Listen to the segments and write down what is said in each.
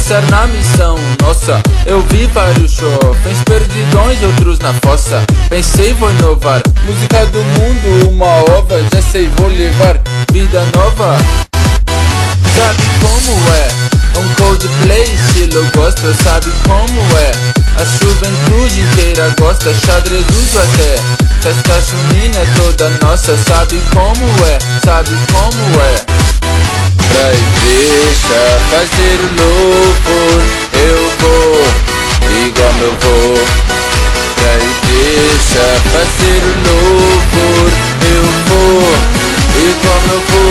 Pensar na missão, nossa, eu vi vários jovens perdidões, outros na fossa. Pensei, vou inovar, música do mundo, uma ova. Já sei, vou levar vida nova. Sabe como é? Um Coldplay estilo gospel, sabe como é? A juventude inteira gosta, xadrez uso até. Festa junina é toda nossa, sabe como é? Sabe como é? Pra igreja fazer o louvor, eu vou, igual meu vô. Pra igreja fazer o louvor, eu vou, igual meu vô.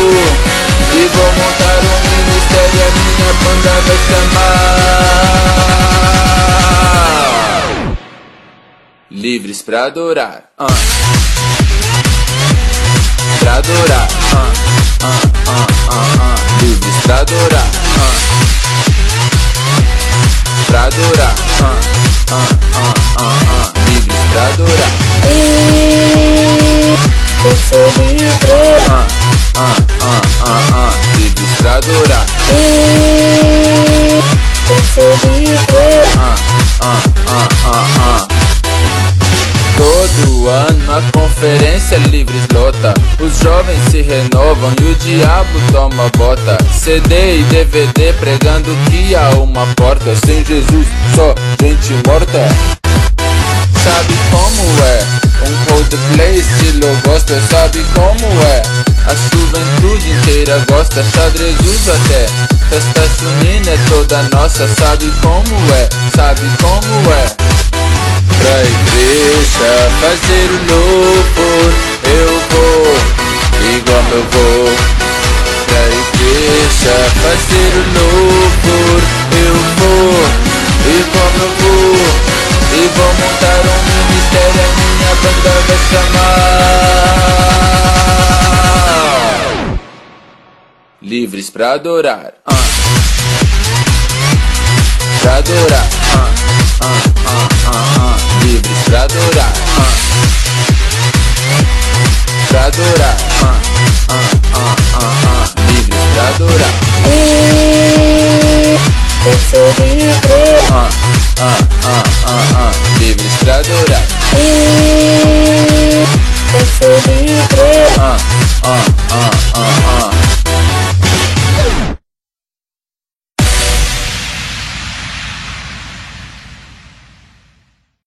E vou montar um ministério, a minha banda vai chamar Livres pra adorar, pra adorar, livres pra adorar, pra adorar, livres pra adorar. Eu sou livre, livres pra adorar. eu sou livre. Todo ano a conferência Livres lota. Os jovens se renovam e o diabo toma bota. CD e DVD pregando que há uma porta. Sem Jesus só gente morta. Sabe como é? Um Coldplay estilo gospel, sabe como é? A juventude inteira gosta, xadrez uso até. Festa junina é toda nossa, sabe como é? Sabe como é? Pra igreja fazer o louvor, eu vou, igual meu vô. Pra igreja fazer o louvor, eu vou, igual meu vô. E vou montar um ministério, a minha banda vai chamar Livres pra adorar, pra adorar, livres pra adorar, pra adorar.